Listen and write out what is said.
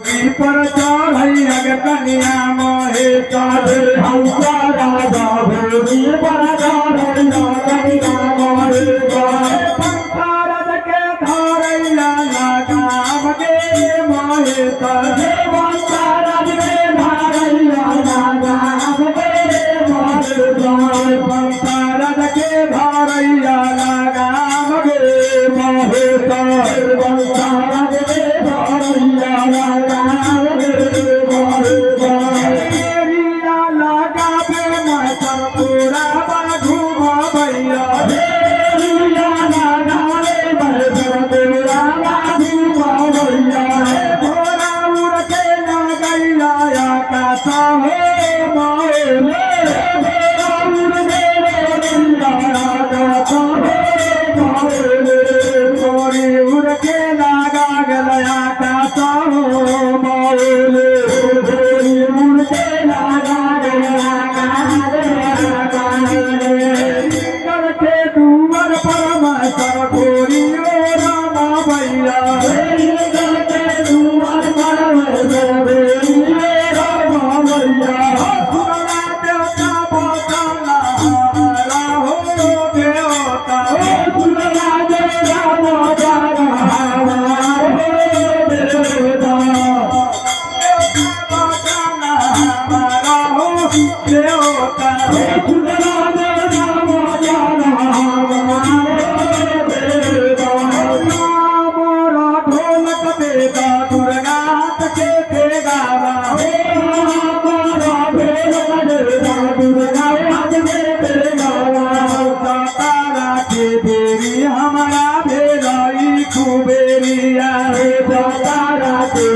पर चढ़ई अगर कन्या मोहे चढ़े हंसा राजा भूमि पर चढ़ई कन्या मोहे पंखारद के धरैया लगाम के मोहे चढ़े पंखारद के धरैया लगाम के मोहे पंखारद के धरैया लगाम के मोहे पंखारद के धरैया हमारा भेलाई कुबेरिया रे तारा के